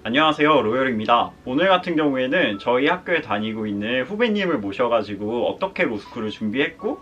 안녕하세요, 로열입니다. 오늘 같은 경우에는 저희 학교에 다니고 있는 후배님을 모셔가지고 어떻게 로스쿨을 준비했고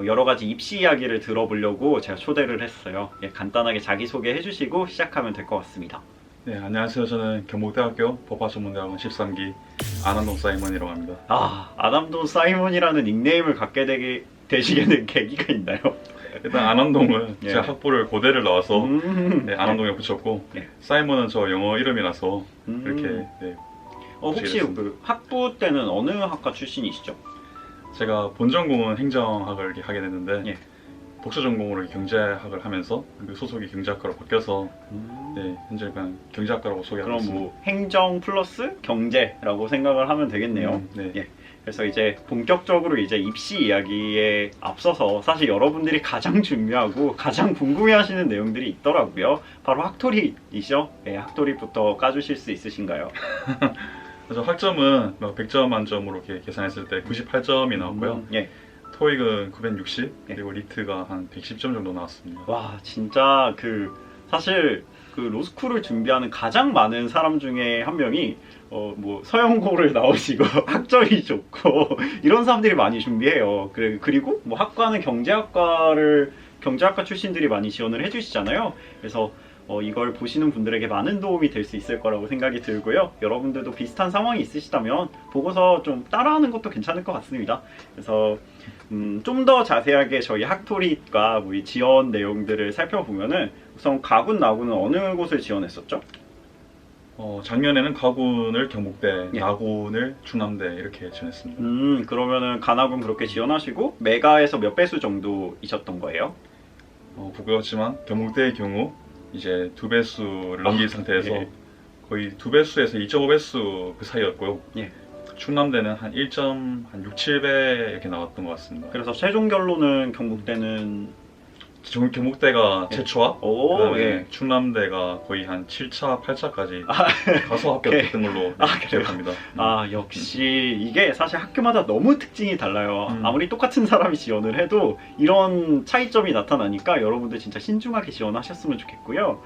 여러 가지 입시 이야기를 들어보려고 제가 초대를 했어요. 간단하게 자기소개 해주시고 시작하면 될 것 같습니다. 네, 안녕하세요. 저는 경북대학교 법학전문대학원 13기 안한동 사이먼이라고 합니다. 아담돈 사이먼이라는 닉네임을 갖게 되시게 된 계기가 있나요? 일단 안한동은 예. 제가 학부를 고대를 나와서 네, 안한동에 붙였고 예. 사이먼은 저 영어 이름이라서 이렇게 네, 혹시 붙이겠습니다. 그 학부 때는 어느 학과 출신이시죠? 제가 본 전공은 행정학을 이렇게 하게 됐는데 예. 복수 전공으로 경제학을 하면서 그 소속이 경제학과로 바뀌어서 네, 현재 그냥 경제학과라고 소개하고 그럼 있습니다. 뭐 행정 플러스 경제라고 생각을 하면 되겠네요. 네. 예. 그래서 이제 본격적으로 이제 입시 이야기에 앞서서 사실 여러분들이 가장 중요하고 가장 궁금해하시는 내용들이 있더라고요. 바로 학토리이죠. 예, 학토리부터 까주실 수 있으신가요? 그래서 학점은 100점 만점으로 이렇게 계산했을 때 98점이 나왔고요. 예. 토익은 960 예. 그리고 리트가 한 110점 정도 나왔습니다. 와, 진짜 사실 그 로스쿨을 준비하는 가장 많은 사람 중에 한 명이 뭐 서영고를 나오시고 학점이 좋고 이런 사람들이 많이 준비해요. 그리고 뭐 학과는 경제학과 출신들이 많이 지원을 해주시잖아요. 그래서 이걸 보시는 분들에게 많은 도움이 될 수 있을 거라고 생각이 들고요. 여러분들도 비슷한 상황이 있으시다면 보고서 좀 따라하는 것도 괜찮을 것 같습니다. 그래서 좀 더 자세하게 저희 학토리과 뭐 이 지원 내용들을 살펴보면은 우선 가군, 나군은 어느 곳을 지원했었죠? 작년에는 가군을 경북대, 예. 나군을 충남대 이렇게 지원했습니다. 그러면은 가나군 그렇게 지원하시고 메가에서 몇 배수 정도이셨던 거예요? 부끄럽지만 경북대의 경우 이제 2배수를 넘긴 상태에서 예. 거의 2배수에서 2.5배수 그 사이였고요. 예. 충남대는 한 1.6, 7배 이렇게 나왔던 것 같습니다. 그래서 최종 결론은 경북대는 경북대가 예. 최초와 오, 그다음에 예. 충남대가 거의 한 7차, 8차까지 가서 오케이. 합격했던 걸로 그래요? 기억합니다. 역시 이게 사실 학교마다 너무 특징이 달라요. 음. 아무리 똑같은 사람이 지원을 해도 이런 차이점이 나타나니까 여러분들 진짜 신중하게 지원하셨으면 좋겠고요.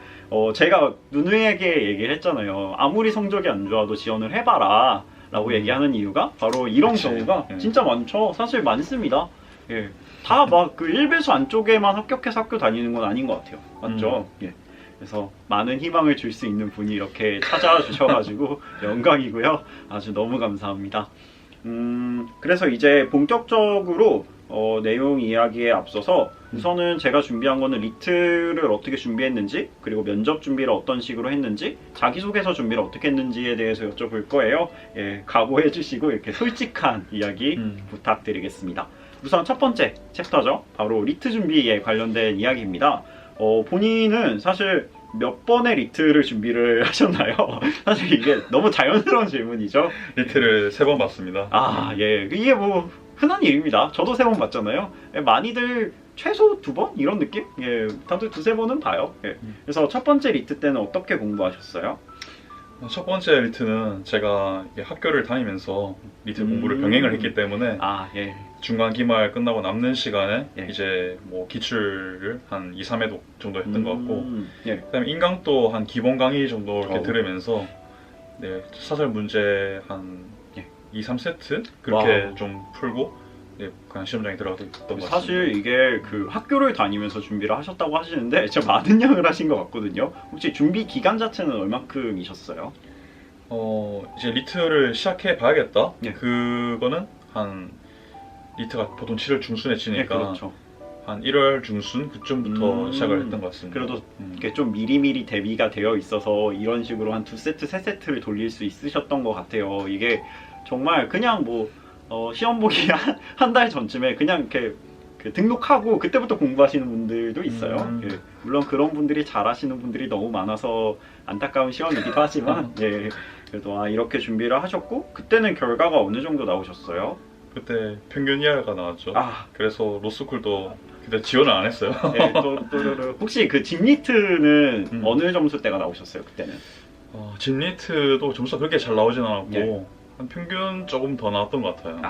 제가 누누에게 얘기를 했잖아요. 아무리 성적이 안 좋아도 지원을 해봐라 라고 얘기하는 이유가 바로 이런 그치. 경우가 예. 진짜 많죠. 사실 많습니다. 예. 다 막 그 1배수 안쪽에만 합격해서 학교 다니는 건 아닌 것 같아요. 맞죠? 예. 그래서 많은 희망을 줄 수 있는 분이 이렇게 찾아와 주셔가지고 영광이고요. 아주 너무 감사합니다. 그래서 이제 본격적으로 내용 이야기에 앞서서 우선은 제가 준비한 거는 리트를 어떻게 준비했는지, 그리고 면접 준비를 어떤 식으로 했는지, 자기소개서 준비를 어떻게 했는지에 대해서 여쭤볼 거예요. 예, 각오해 주시고 이렇게 솔직한 이야기 부탁드리겠습니다. 우선 첫 번째 챕터죠. 바로 리트 준비에 관련된 이야기입니다. 본인은 사실 몇 번의 리트를 준비를 하셨나요? 사실 이게 너무 자연스러운 질문이죠. 리트를 3번 봤습니다. 예. 이게 뭐 흔한 일입니다. 저도 3번 봤잖아요. 예, 많이들 최소 2번? 이런 느낌? 예, 다들 2-3번은 봐요. 예. 그래서 첫 번째 리트 때는 어떻게 공부하셨어요? 첫 번째 리트는 제가 학교를 다니면서 리트 공부를 병행을 했기 때문에 예. 중간 기말 끝나고 남는 시간에 예. 이제 뭐 기출을 한 2-3회독 정도 했던 것 같고 예. 그다음에 인강도 한 기본 강의 정도 이렇게 어. 들으면서 네, 사설 문제 한 예. 2-3세트 그렇게 와우. 좀 풀고 네, 그냥 시험장에 들어갔던 것 같습니다. 사실 이게 그 학교를 다니면서 준비를 하셨다고 하시는데 진짜 많은 양을 하신 것 같거든요. 혹시 준비 기간 자체는 얼마큼이셨어요? 이제 리트를 시작해 봐야겠다. 예. 그거는 한 리트가 보통 7월 중순에 예, 치니까 그렇죠. 한 1월 중순 그쯤부터 시작을 했던 것 같습니다. 그래도 이렇게 좀 미리미리 대비가 되어 있어서 이런 식으로 한 2세트, 3세트를 돌릴 수 있으셨던 것 같아요. 이게 정말 그냥 뭐 시험 보기 한 달 전쯤에 그냥 이렇게 등록하고 그때부터 공부하시는 분들도 있어요. 예, 물론 그런 분들이 잘하시는 분들이 너무 많아서 안타까운 시험이기도 하지만 예, 그래도 이렇게 준비를 하셨고 그때는 결과가 어느 정도 나오셨어요? 그때 평균 이하가 나왔죠. 아, 그래서 로스쿨도 그때 지원을 안 했어요. 예, 혹시 그 집리트는 어느 점수대가 나오셨어요? 그때는? 집리트도 점수가 그렇게 잘 나오진 않았고 예. 한 평균 조금 더 나왔던 것 같아요.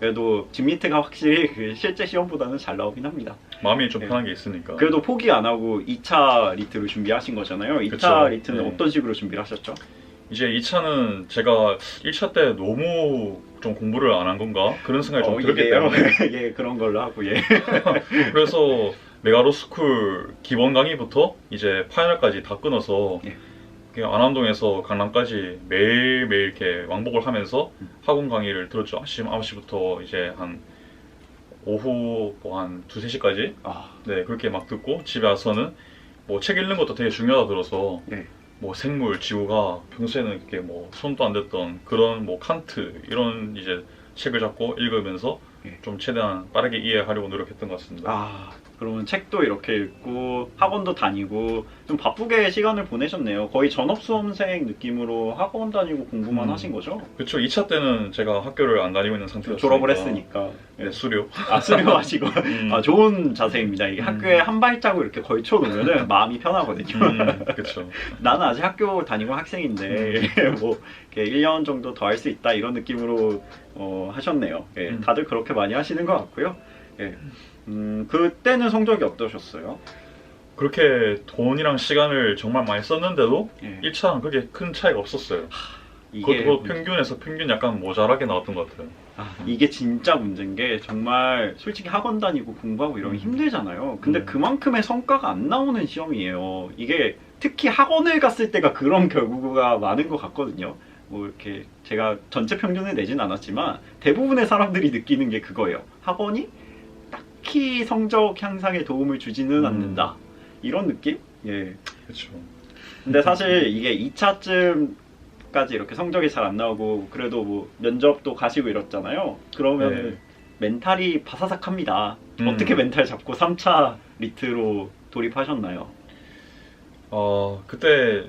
그래도 집리트가 확실히 그 실제 시험보다는 잘 나오긴 합니다. 마음이 좀 네. 편한 게 있으니까. 그래도 포기 안 하고 2차 리트를 준비하신 거잖아요. 2차 그쵸. 리트는 네. 어떤 식으로 준비를 하셨죠? 이제 2차는 제가 1차 때 너무 좀 공부를 안 한 건가 그런 생각이 좀 들었기 이게요. 때문에 예, 그런 걸로 하고 예. 그래서 메가로스쿨 기본 강의부터 이제 파이널까지 다 끊어서 예. 그냥 안암동에서 강남까지 매일매일 이렇게 왕복을 하면서 학원 강의를 들었죠. 아침 9시부터 이제 한 오후 뭐 한 2, 3시까지 아, 네 그렇게 막 듣고 집에 와서는 뭐 책 읽는 것도 되게 중요하다 들어서 예. 뭐 생물, 지구가 평소에는 이렇게 뭐 손도 안 댔던 그런 뭐 칸트 이런 이제 책을 잡고 읽으면서 예. 좀 최대한 빠르게 이해하려고 노력했던 것 같습니다. 아, 그러면 책도 이렇게 읽고 학원도 다니고 좀 바쁘게 시간을 보내셨네요. 거의 전업 수험생 느낌으로 학원 다니고 공부만 하신 거죠? 그렇죠. 2차 때는 제가 학교를 안 다니고 있는 상태였으니까 졸업을 했으니까. 네, 수료. 아, 수료하시고. 아, 좋은 자세입니다. 이게 학교에 한 발자국 이렇게 걸쳐놓으면 마음이 편하거든요. 그렇죠. 나는 아직 학교 다니고 학생인데 뭐 이렇게 1년 정도 더 할 수 있다 이런 느낌으로 하셨네요. 예, 다들 그렇게 많이 하시는 것 같고요. 예. 그때는 성적이 어떠셨어요? 그렇게 돈이랑 시간을 정말 많이 썼는데도 예. 1차는 그렇게 큰 차이가 없었어요. 이게 그것도 평균에서 평균 약간 모자라게 나왔던 것 같아요. 이게 진짜 문제인 게 정말 솔직히 학원 다니고 공부하고 이러면 힘들잖아요. 근데 그만큼의 성과가 안 나오는 시험이에요. 이게 특히 학원을 갔을 때가 그런 결과가 많은 것 같거든요. 뭐 이렇게 제가 전체 평균을 내진 않았지만 대부분의 사람들이 느끼는 게 그거예요. 학원이 딱히 성적 향상에 도움을 주지는 않는다. 이런 느낌? 예. 그렇죠. 근데 사실 이게 2차쯤까지 이렇게 성적이 잘 안 나오고 그래도 뭐 면접도 가시고 이랬잖아요. 그러면 네. 멘탈이 바사삭합니다. 어떻게 멘탈 잡고 3차 리트로 돌입하셨나요? 그때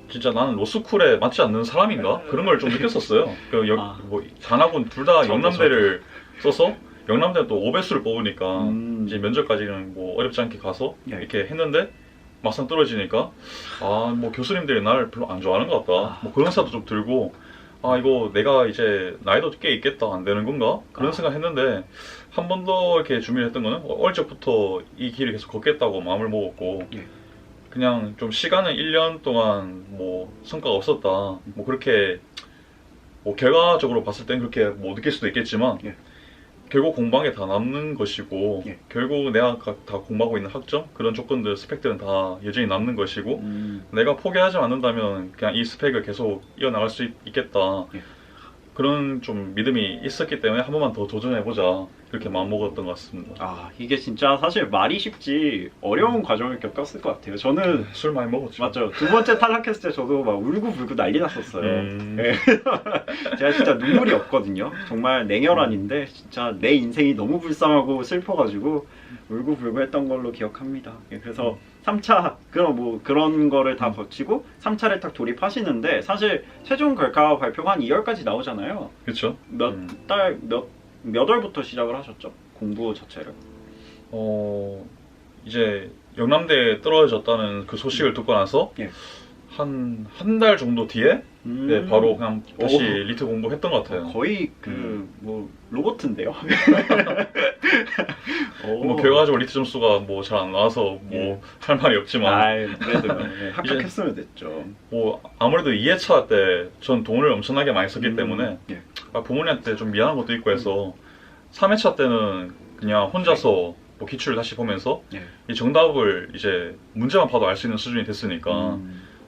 진짜 나는 로스쿨에 맞지 않는 사람인가? 그런 걸 좀 느꼈었어요. 뭐 단학원 둘 다 영남대를 써서 영남대는 또 5배수를 뽑으니까 이제 면접까지는 뭐 어렵지 않게 가서 예. 이렇게 했는데 막상 떨어지니까 뭐 교수님들이 나를 별로 안 좋아하는 것 같다. 뭐 그런 생각도 좀 들고 이거 내가 이제 나이도 꽤 있겠다 안 되는 건가? 그런 생각했는데 한 번 더 이렇게 준비를 했던 거는 어릴 적부터 이 길을 계속 걷겠다고 마음을 먹었고 예. 그냥 좀 시간은 1년 동안 뭐 성과가 없었다. 뭐 그렇게 뭐 결과적으로 봤을 땐 그렇게 뭐 느낄 수도 있겠지만 예. 결국 공부한 게 다 남는 것이고 예. 결국 내가 다 공부하고 있는 학점 그런 조건들 스펙들은 다 여전히 남는 것이고 내가 포기하지 않는다면 그냥 이 스펙을 계속 이어나갈 수 있겠다. 예. 그런 좀 믿음이 있었기 때문에 한 번만 더 도전해보자 그렇게 마음먹었던 것 같습니다. 이게 진짜 사실 말이 쉽지 어려운 과정을 겪었을 것 같아요. 저는 술 많이 먹었죠. 맞죠. 두 번째 탈락했을 때 저도 막 울고불고 난리 났었어요. 네. 제가 진짜 눈물이 없거든요. 정말 냉혈한인데 진짜 내 인생이 너무 불쌍하고 슬퍼가지고 울고불고 했던 걸로 기억합니다. 그래서 3차 그런 거를 다 거치고 3차를 딱 돌입하시는데 사실 최종 결과 발표가 한 2월까지 나오잖아요. 그렇죠. 몇 월부터 시작을 하셨죠? 공부 자체를? 이제 영남대에 떨어졌다는 그 소식을 듣고 나서 예. 한 달 정도 뒤에 네, 바로 그냥 다시 리트 공부했던 것 같아요. 거의 뭐 로봇인데요. 뭐 결과적으로 리트 점수가 뭐 잘 안 나와서 뭐 할 말이 없지만 그래도 합격했으면 됐죠. 뭐 아무래도 2회차 때 전 돈을 엄청나게 많이 썼기 때문에 예. 부모님한테 좀 미안한 것도 있고 해서 3회차 때는 그냥 혼자서 뭐 기출을 다시 보면서 예. 이 정답을 이제 문제만 봐도 알 수 있는 수준이 됐으니까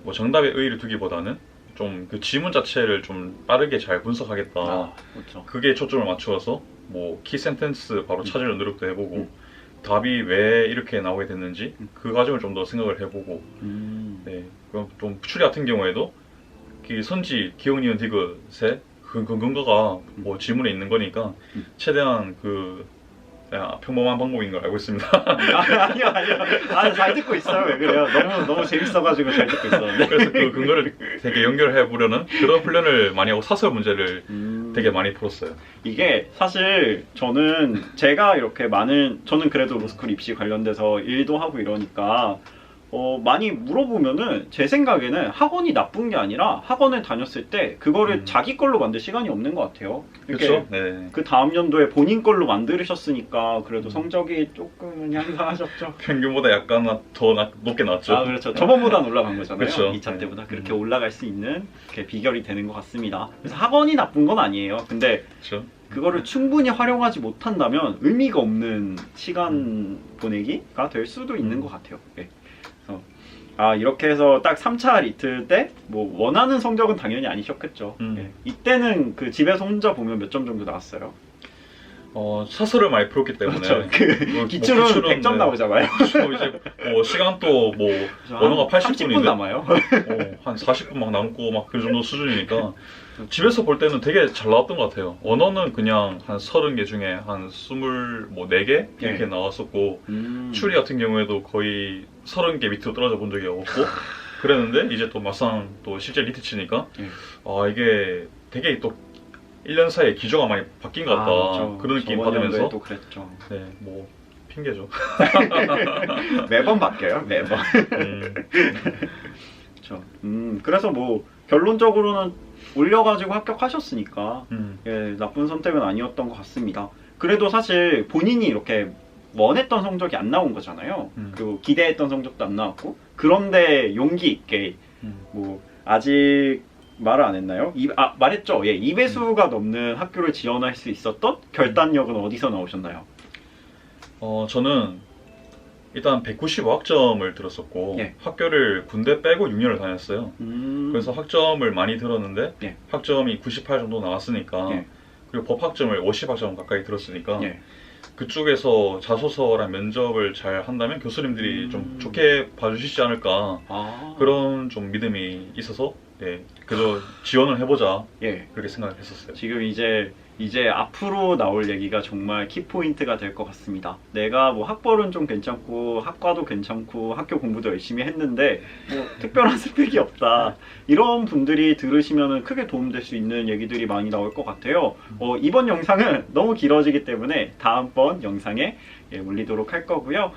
뭐 정답에 의의를 두기보다는 좀 그 지문 자체를 좀 빠르게 잘 분석하겠다. 그렇죠. 그게 초점을 맞추어서 뭐 키 센텐스 바로 찾으려는 노력도 해보고 답이 왜 이렇게 나오게 됐는지 그 과정을 좀 더 생각을 해보고 네, 그럼 좀 추리 같은 경우에도 그 선지 기억 니은 디귿의 그 근거가 뭐 지문에 있는 거니까 최대한 평범한 방법인 걸 알고 있습니다. 아니요. 잘 듣고 있어요. 왜 그래요? 너무 재밌어가지고 잘 듣고 있었는데. 그래서 그 근거를 되게 연결해 보려는 그런 훈련을 많이 하고 사설 문제를 되게 많이 풀었어요. 이게 사실 저는 제가 이렇게 저는 그래도 로스쿨 입시 관련돼서 일도 하고 이러니까 많이 물어보면은 제 생각에는 학원이 나쁜 게 아니라 학원을 다녔을 때 그거를 자기 걸로 만들 시간이 없는 것 같아요. 이렇게 그렇죠. 네. 그 다음 연도에 본인 걸로 만드셨으니까 그래도 성적이 조금은 향상하셨죠. 평균보다 약간 높게 나왔죠. 아 그렇죠. 저번보다는 올라간 거잖아요. 그렇죠. 2차 때보다 그렇게 올라갈 수 있는 게 비결이 되는 것 같습니다. 그래서 학원이 나쁜 건 아니에요. 근데 그렇죠. 그거를 충분히 활용하지 못한다면 의미가 없는 시간 보내기가 될 수도 있는 것 같아요. 네. 그래서 이렇게 해서 딱 3차 리틀 때 뭐 원하는 성적은 당연히 아니셨겠죠. 네. 이때는 그 집에서 혼자 보면 몇 점 정도 나왔어요? 사설을 많이 풀었기 때문에 그렇죠. 그 기출은 100점 나오잖아요. 그렇죠. 이제 시간도 뭐 언어가 80분인데 30분 남아요. 한 40분 막 남고 막 그 정도 수준이니까 집에서 볼 때는 되게 잘 나왔던 것 같아요. 언어는 그냥 한 30개 중에 한 24개 이렇게 네. 나왔었고 추리 같은 경우에도 거의 30개 밑으로 떨어져 본 적이 없고 그랬는데 이제 또 막상 또 실제 리트 치니까 이게 되게 또 1년 사이에 기조가 많이 바뀐 것 같다. 그렇죠. 그런 느낌 저번 받으면서 연도에도 그랬죠. 네, 뭐 핑계죠. 매번 바뀌어요. 매번. 그렇죠. 그래서 뭐 결론적으로는 올려가지고 합격하셨으니까 예, 나쁜 선택은 아니었던 것 같습니다. 그래도 사실 본인이 이렇게 원했던 성적이 안 나온 거잖아요. 그리고 기대했던 성적도 안 나왔고 그런데 용기 있게 뭐 아직 말을 안 했나요? 말했죠. 예, 2배수가 넘는 학교를 지원할 수 있었던 결단력은 어디서 나오셨나요? 저는 일단 195학점을 들었었고 예. 학교를 군대 빼고 6년을 다녔어요. 그래서 학점을 많이 들었는데 예. 학점이 98 정도 나왔으니까 예. 그리고 법학점을 50학점 가까이 들었으니까 예. 그쪽에서 자소서랑 면접을 잘 한다면 교수님들이 좀 좋게 봐주시지 않을까 그런 좀 믿음이 있어서 예, 그래서 지원을 해보자 예. 그렇게 생각을 했었어요. 지금 이제 앞으로 나올 얘기가 정말 키포인트가 될 것 같습니다. 내가 뭐 학벌은 좀 괜찮고 학과도 괜찮고 학교 공부도 열심히 했는데 뭐 특별한 스펙이 없다. 이런 분들이 들으시면 크게 도움될 수 있는 얘기들이 많이 나올 것 같아요. 이번 영상은 너무 길어지기 때문에 다음번 영상에 올리도록 할 거고요.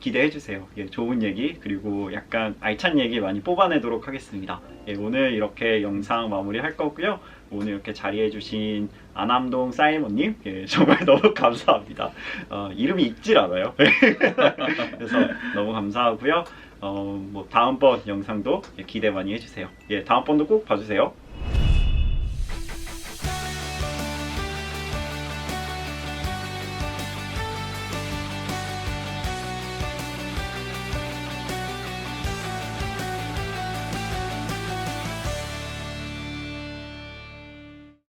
기대해주세요. 예, 좋은 얘기 그리고 약간 알찬 얘기 많이 뽑아내도록 하겠습니다. 예, 오늘 이렇게 영상 마무리할 거고요. 오늘 이렇게 자리해주신 안암동 사이먼님 정말 너무 감사합니다. 이름이 읽질 않아요. 그래서 너무 감사하고요. 뭐 다음번 영상도 기대 많이 해주세요. 예, 다음번도 꼭 봐주세요.